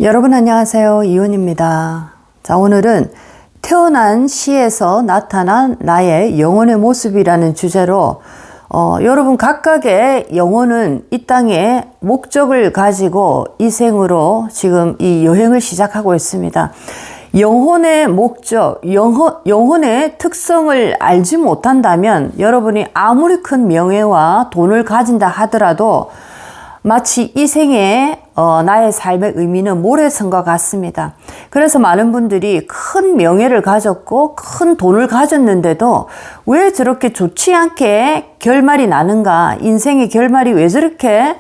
여러분 안녕하세요. 이은입니다. 자, 오늘은 태어난 시에서 나타난 나의 영혼의 모습이라는 주제로 여러분 각각의 영혼은 이 땅에 목적을 가지고 이 생으로 지금 이 여행을 시작하고 있습니다. 영혼의 목적, 영혼의 특성을 알지 못한다면 여러분이 아무리 큰 명예와 돈을 가진다 하더라도 마치 이 생에 나의 삶의 의미는 모래성과 같습니다. 그래서 많은 분들이 큰 명예를 가졌고 큰 돈을 가졌는데도 왜 저렇게 좋지 않게 결말이 나는가, 인생의 결말이 왜 저렇게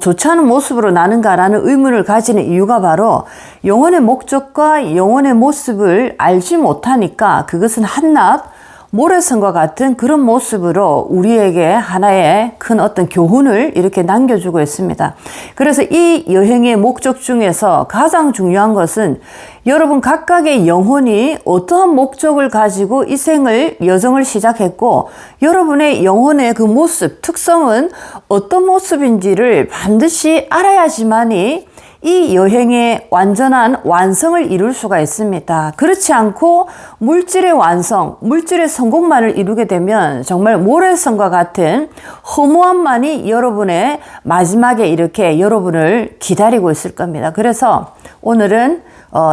좋지 않은 모습으로 나는가라는 의문을 가지는 이유가 바로 영혼의 목적과 영혼의 모습을 알지 못하니까 그것은 한낱 모래성과 같은 그런 모습으로 우리에게 하나의 큰 어떤 교훈을 이렇게 남겨주고 있습니다. 그래서 이 여행의 목적 중에서 가장 중요한 것은 여러분 각각의 영혼이 어떠한 목적을 가지고 이 생을 여정을 시작했고 여러분의 영혼의 그 모습, 특성은 어떤 모습인지를 반드시 알아야지만이 이 여행의 완전한 완성을 이룰 수가 있습니다. 그렇지 않고 물질의 완성, 물질의 성공만을 이루게 되면 정말 모래성과 같은 허무함만이 여러분의 마지막에 이렇게 여러분을 기다리고 있을 겁니다. 그래서 오늘은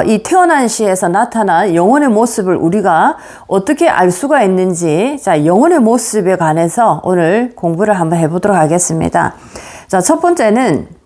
이 태어난 시에서 나타난 영혼의 모습을 우리가 어떻게 알 수가 있는지, 자, 영혼의 모습에 관해서 오늘 공부를 한번 해보도록 하겠습니다. 자, 첫 번째는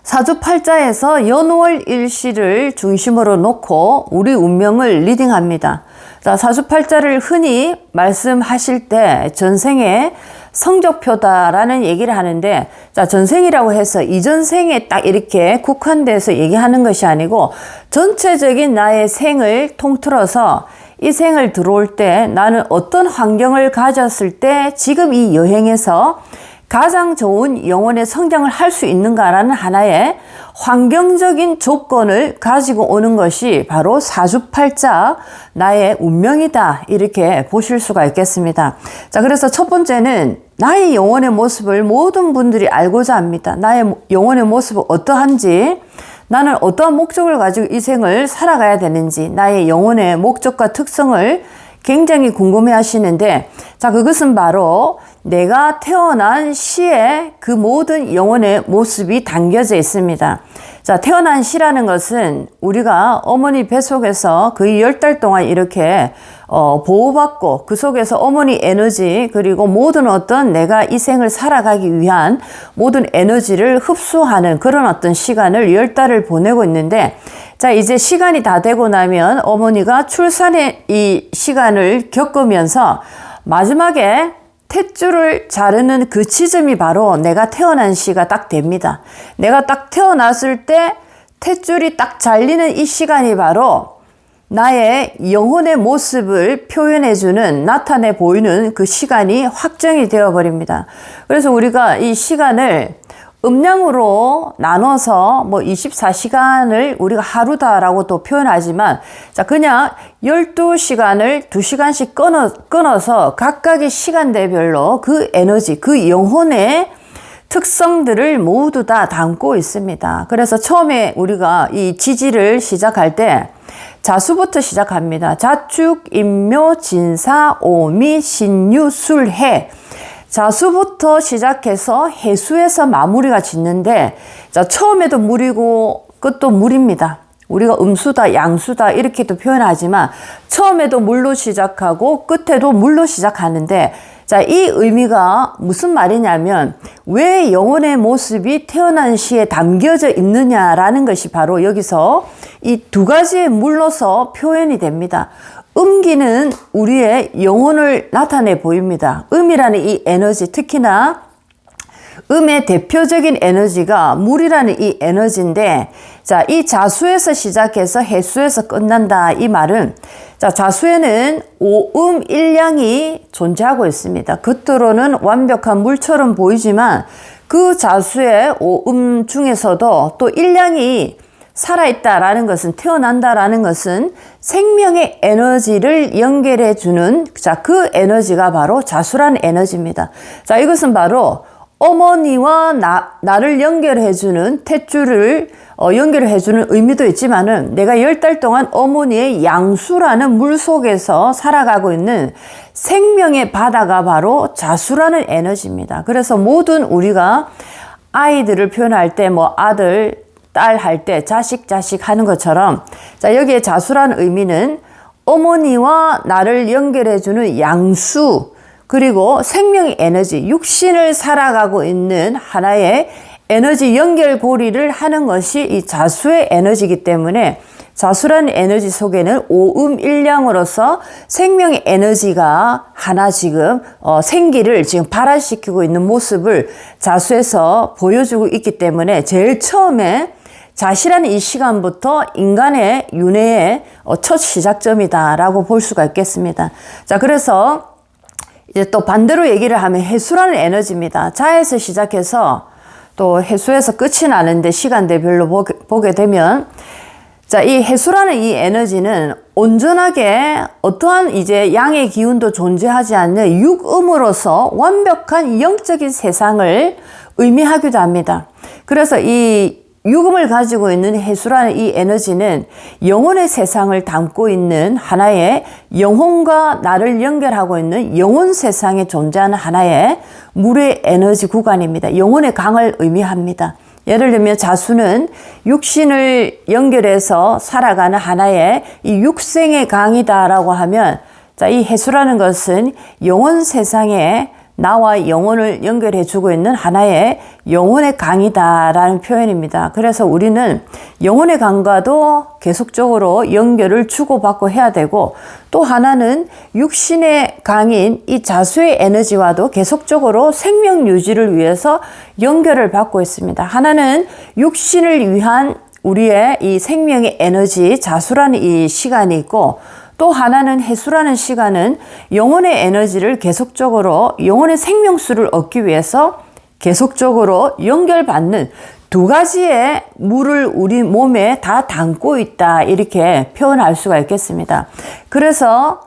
사주팔자에서 연월 일시를 중심으로 놓고 우리 운명을 리딩합니다. 자, 사주팔자를 흔히 말씀하실 때 전생의 성적표다라는 얘기를 하는데, 자, 전생이라고 해서 이전 생에 딱 이렇게 국한돼서 얘기하는 것이 아니고 전체적인 나의 생을 통틀어서 이 생을 들어올 때 나는 어떤 환경을 가졌을 때 지금 이 여행에서 가장 좋은 영혼의 성장을 할 수 있는가라는 하나의 환경적인 조건을 가지고 오는 것이 바로 사주팔자 나의 운명이다, 이렇게 보실 수가 있겠습니다. 자, 그래서 첫 번째는 나의 영혼의 모습을 모든 분들이 알고자 합니다. 나의 영혼의 모습은 어떠한지, 나는 어떠한 목적을 가지고 이 생을 살아가야 되는지, 나의 영혼의 목적과 특성을 굉장히 궁금해 하시는데, 자, 그것은 바로 내가 태어난 시에 그 모든 영혼의 모습이 담겨져 있습니다. 자, 태어난 시라는 것은 우리가 어머니 뱃속에서 거의 10달 동안 이렇게 보호받고 그 속에서 어머니 에너지 그리고 모든 어떤 내가 이 생을 살아가기 위한 모든 에너지를 흡수하는 그런 어떤 시간을 10달을 보내고 있는데, 자, 이제 시간이 다 되고 나면 어머니가 출산의 이 시간을 겪으면서 마지막에 탯줄을 자르는 그 지점이 바로 내가 태어난 시가 딱 됩니다. 내가 딱 태어났을 때 탯줄이 딱 잘리는 이 시간이 바로 나의 영혼의 모습을 표현해주는, 나타내 보이는 그 시간이 확정이 되어버립니다. 그래서 우리가 이 시간을 음량으로 나눠서 24시간을 우리가 하루다라고 또 표현하지만, 자, 그냥 12시간을 2시간씩 끊어서 각각의 시간대별로 그 에너지, 그 영혼의 특성들을 모두 다 담고 있습니다. 그래서 처음에 우리가 이 지지를 시작할 때 자수부터 시작합니다. 자축, 임묘, 진사, 오미, 신유, 술, 해. 자수부터 시작해서 해수에서 마무리가 짓는데, 자, 처음에도 물이고 끝도 물입니다. 우리가 음수다, 양수다 이렇게도 표현하지만 처음에도 물로 시작하고 끝에도 물로 시작하는데, 자, 이 의미가 무슨 말이냐면 왜 영혼의 모습이 태어난 시에 담겨져 있느냐라는 것이 바로 여기서 이 두 가지의 물로서 표현이 됩니다. 음기는 우리의 영혼을 나타내 보입니다. 음이라는 이 에너지, 특히나 음의 대표적인 에너지가 물이라는 이 에너지인데, 자, 이 자수에서 시작해서 해수에서 끝난다, 이 말은, 자, 자수에는 오음 일량이 존재하고 있습니다. 겉으로는 완벽한 물처럼 보이지만 그 자수의 오음 중에서도 또 일량이 살아있다라는 것은, 태어난다라는 것은 생명의 에너지를 연결해 주는, 자, 그 에너지가 바로 자수라는 에너지입니다. 자, 이것은 바로 어머니와 나를 연결해주는 탯줄을 연결해주는 의미도 있지만은 내가 10달 동안 어머니의 양수라는 물 속에서 살아가고 있는 생명의 바다가 바로 자수라는 에너지입니다. 그래서 모든 우리가 아이들을 표현할 때 뭐 아들, 딸 할 때 자식 하는 것처럼 자, 여기에 자수라는 의미는 어머니와 나를 연결해주는 양수 그리고 생명의 에너지, 육신을 살아가고 있는 하나의 에너지 연결고리를 하는 것이 이 자수의 에너지이기 때문에 자수라는 에너지 속에는 오음일량으로서 생명의 에너지가 하나 지금 생기를 지금 발화시키고 있는 모습을 자수에서 보여주고 있기 때문에 제일 처음에 자시라는 이 시간부터 인간의 윤회의 첫 시작점이다라고 볼 수가 있겠습니다. 자, 그래서 이제 또 반대로 얘기를 하면 해수라는 에너지입니다. 자에서 시작해서 또 해수에서 끝이 나는데 시간대별로 보게 되면 자, 이 해수라는 이 에너지는 온전하게 어떠한 이제 양의 기운도 존재하지 않는 육음으로서 완벽한 영적인 세상을 의미하기도 합니다. 그래서 이 육음을 가지고 있는 해수라는 이 에너지는 영혼의 세상을 담고 있는 하나의 영혼과 나를 연결하고 있는 영혼 세상에 존재하는 하나의 물의 에너지 구간입니다. 영혼의 강을 의미합니다. 예를 들면 자수는 육신을 연결해서 살아가는 하나의 이 육생의 강이다라고 하면 자, 이 해수라는 것은 영혼 세상에 나와 영혼을 연결해 주고 있는 하나의 영혼의 강이다라는 표현입니다. 그래서 우리는 영혼의 강과도 계속적으로 연결을 주고받고 해야 되고 또 하나는 육신의 강인 이 자수의 에너지와도 계속적으로 생명 유지를 위해서 연결을 받고 있습니다. 하나는 육신을 위한 우리의 이 생명의 에너지 자수라는 이 시간이 있고 또 하나는 해수라는 시간은 영혼의 에너지를 계속적으로 영혼의 생명수를 얻기 위해서 계속적으로 연결받는 두 가지의 물을 우리 몸에 다 담고 있다 이렇게 표현할 수가 있겠습니다. 그래서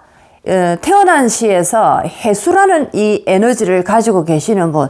태어난 시에서 해수라는 이 에너지를 가지고 계시는 분,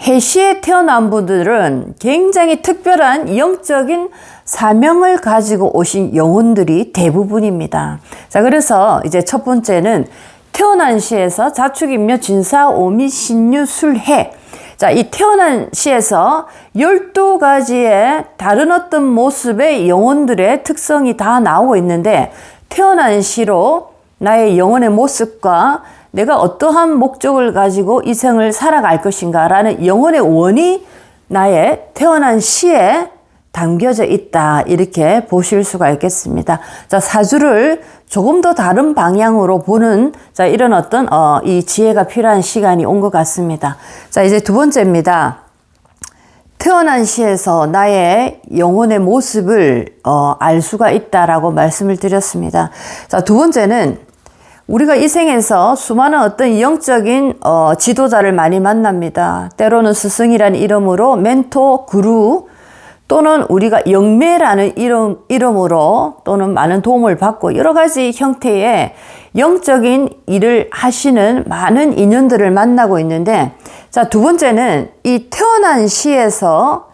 해시에 태어난 분들은 굉장히 특별한 영적인 사명을 가지고 오신 영혼들이 대부분입니다. 자, 그래서 이제 첫 번째는 태어난 시에서 자축인묘 진사 오미 신유 술해. 자, 이 태어난 시에서 12가지의 다른 어떤 모습의 영혼들의 특성이 다 나오고 있는데 태어난 시로 나의 영혼의 모습과 내가 어떠한 목적을 가지고 이 생을 살아갈 것인가 라는 영혼의 원이 나의 태어난 시에 담겨져 있다 이렇게 보실 수가 있겠습니다. 자, 사주를 조금 더 다른 방향으로 보는 자, 이런 어떤 이 지혜가 필요한 시간이 온 것 같습니다. 자, 이제 두 번째입니다. 태어난 시에서 나의 영혼의 모습을 알 수가 있다라고 말씀을 드렸습니다. 자, 두 번째는 우리가 이 생에서 수많은 어떤 영적인 지도자를 많이 만납니다. 때로는 스승이라는 이름으로 멘토, 구루 또는 우리가 영매라는 이름으로 또는 많은 도움을 받고 여러 가지 형태의 영적인 일을 하시는 많은 인연들을 만나고 있는데 자, 두 번째는 이 태어난 시에서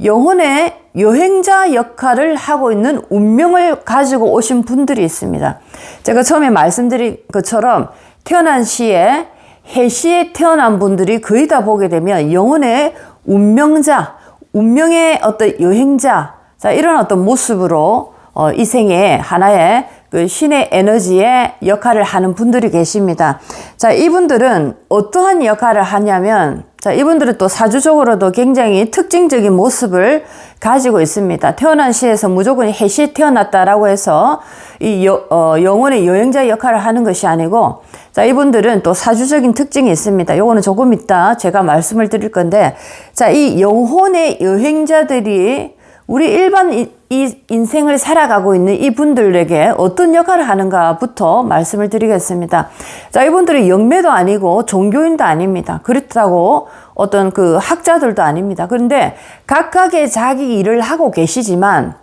영혼의 여행자 역할을 하고 있는 운명을 가지고 오신 분들이 있습니다. 제가 처음에 말씀드린 것처럼 태어난 시에 해시에 태어난 분들이 거의 다 보게 되면 영혼의 운명자, 운명의 어떤 여행자, 자, 이런 어떤 모습으로 이 생에 하나의 그 신의 에너지의 역할을 하는 분들이 계십니다. 자, 이분들은 어떠한 역할을 하냐면 자, 이분들은 또 사주적으로도 굉장히 특징적인 모습을 가지고 있습니다. 태어난 시에서 무조건 해시에 태어났다라고 해서 이 영혼의 여행자 역할을 하는 것이 아니고 자, 이분들은 또 사주적인 특징이 있습니다. 요거는 조금 이따 제가 말씀을 드릴 건데 자, 이 영혼의 여행자들이 우리 일반 이 인생을 살아가고 있는 이분들에게 어떤 역할을 하는가부터 말씀을 드리겠습니다. 자, 이분들이 영매도 아니고 종교인도 아닙니다. 그렇다고 어떤 그 학자들도 아닙니다. 그런데 각각의 자기 일을 하고 계시지만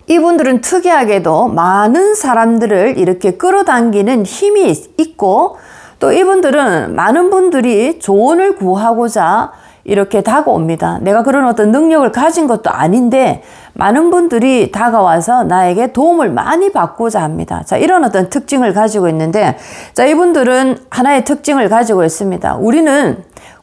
이분들은 특이하게도 많은 사람들을 이렇게 끌어당기는 힘이 있고 또 이분들은 많은 분들이 조언을 구하고자 이렇게 다가옵니다. 내가 그런 어떤 능력을 가진 것도 아닌데 많은 분들이 다가와서 나에게 도움을 많이 받고자 합니다. 자, 이런 어떤 특징을 가지고 있는데, 자, 이분들은 하나의 특징을 가지고 있습니다.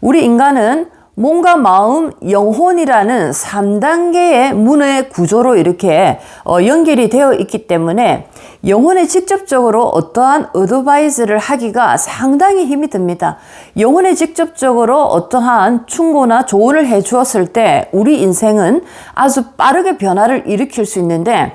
우리 인간은 몸과 마음, 영혼이라는 3단계의 문의 구조로 이렇게 연결이 되어 있기 때문에 영혼에 직접적으로 어떠한 어드바이스를 하기가 상당히 힘이 듭니다. 영혼에 직접적으로 어떠한 충고나 조언을 해 주었을 때 우리 인생은 아주 빠르게 변화를 일으킬 수 있는데,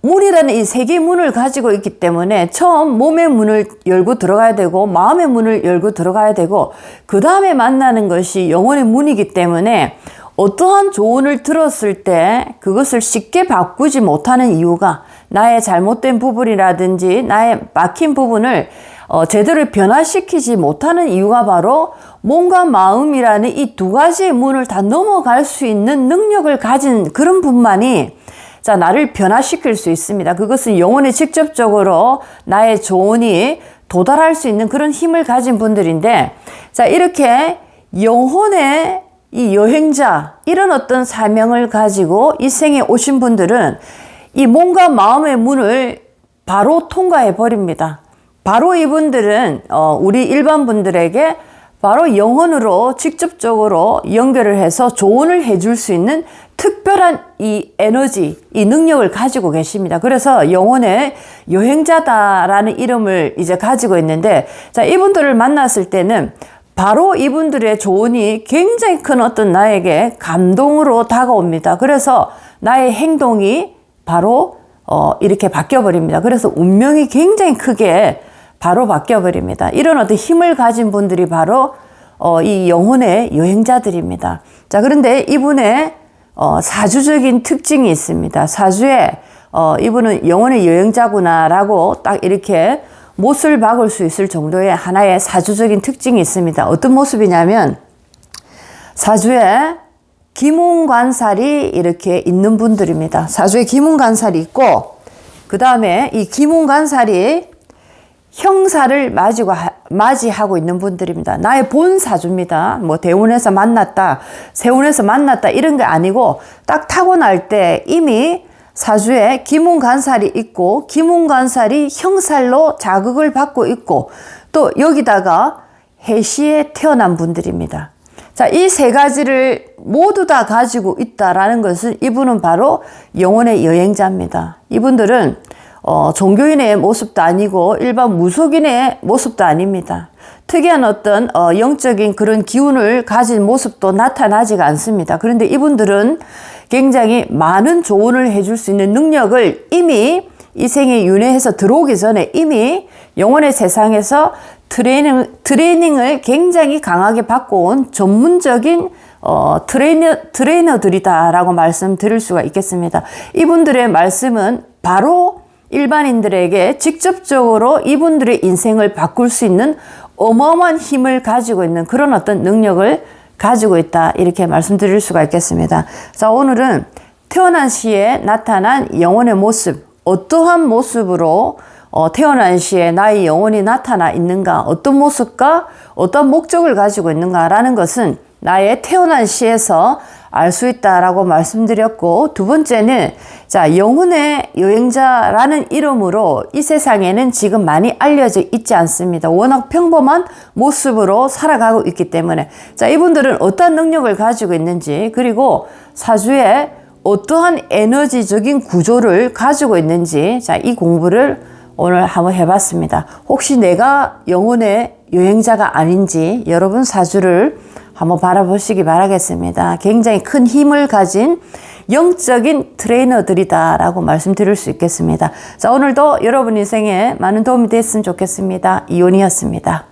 문이라는 이 세 개의 문을 가지고 있기 때문에 처음 몸의 문을 열고 들어가야 되고 마음의 문을 열고 들어가야 되고 그 다음에 만나는 것이 영혼의 문이기 때문에 어떠한 조언을 들었을 때 그것을 쉽게 바꾸지 못하는 이유가 나의 잘못된 부분이라든지 나의 막힌 부분을 제대로 변화시키지 못하는 이유가 바로 몸과 마음이라는 이 두 가지의 문을 다 넘어갈 수 있는 능력을 가진 그런 분만이 자, 나를 변화시킬 수 있습니다. 그것은 영혼에 직접적으로 나의 조언이 도달할 수 있는 그런 힘을 가진 분들인데, 자, 이렇게 영혼의 이 여행자, 이런 어떤 사명을 가지고 이 생에 오신 분들은 이 몸과 마음의 문을 바로 통과해 버립니다. 바로 이분들은 우리 일반 분들에게 바로 영혼으로 직접적으로 연결을 해서 조언을 해줄 수 있는 특별한 이 에너지, 이 능력을 가지고 계십니다. 그래서 영혼의 여행자다라는 이름을 이제 가지고 있는데, 자, 이분들을 만났을 때는 바로 이분들의 조언이 굉장히 큰 어떤 나에게 감동으로 다가옵니다. 그래서 나의 행동이 바로 이렇게 바뀌어버립니다. 그래서 운명이 굉장히 크게 바로 바뀌어버립니다. 이런 어떤 힘을 가진 분들이 바로 이 영혼의 여행자들입니다. 자, 그런데 이분의 사주적인 특징이 있습니다. 사주에 이분은 영혼의 여행자구나라고 딱 이렇게 못을 박을 수 있을 정도의 하나의 사주적인 특징이 있습니다. 어떤 모습이냐면 사주에 기문관살이 이렇게 있는 분들입니다. 사주에 기문관살이 있고 그 다음에 이 기문관살이 형사를 맞이하고 있는 분들입니다. 나의 본 사주입니다. 뭐 대운에서 만났다, 세운에서 만났다 이런 게 아니고 딱 타고날 때 이미 사주에 기문간살이 있고 기문간살이 형살로 자극을 받고 있고 또 여기다가 해시에 태어난 분들입니다. 자, 이 세 가지를 모두 다 가지고 있다라는 것은 이분은 바로 영혼의 여행자입니다. 이분들은 종교인의 모습도 아니고 일반 무속인의 모습도 아닙니다. 특이한 어떤 영적인 그런 기운을 가진 모습도 나타나지가 않습니다. 그런데 이분들은 굉장히 많은 조언을 해줄 수 있는 능력을 이미 이 생에 윤회해서 들어오기 전에 이미 영혼의 세상에서 트레이닝을 굉장히 강하게 받고 온 전문적인 트레이너들이다라고 말씀드릴 수가 있겠습니다. 이분들의 말씀은 바로 일반인들에게 직접적으로 이분들의 인생을 바꿀 수 있는 어마어마한 힘을 가지고 있는 그런 어떤 능력을 가지고 있다, 이렇게 말씀드릴 수가 있겠습니다. 자, 오늘은 태어난 시에 나타난 영혼의 모습, 어떠한 모습으로 태어난 시에 나의 영혼이 나타나 있는가, 어떤 모습과 어떤 목적을 가지고 있는가라는 것은 나의 태어난 시에서 알 수 있다라고 말씀드렸고, 두 번째는 자, 영혼의 여행자라는 이름으로 이 세상에는 지금 많이 알려져 있지 않습니다. 워낙 평범한 모습으로 살아가고 있기 때문에 자, 이분들은 어떤 능력을 가지고 있는지, 그리고 사주에 어떠한 에너지적인 구조를 가지고 있는지, 자, 이 공부를 오늘 한번 해봤습니다. 혹시 내가 영혼의 여행자가 아닌지 여러분 사주를 한번 바라보시기 바라겠습니다. 굉장히 큰 힘을 가진 영적인 트레이너들이다라고 말씀드릴 수 있겠습니다. 자, 오늘도 여러분 인생에 많은 도움이 됐으면 좋겠습니다. 이온이었습니다.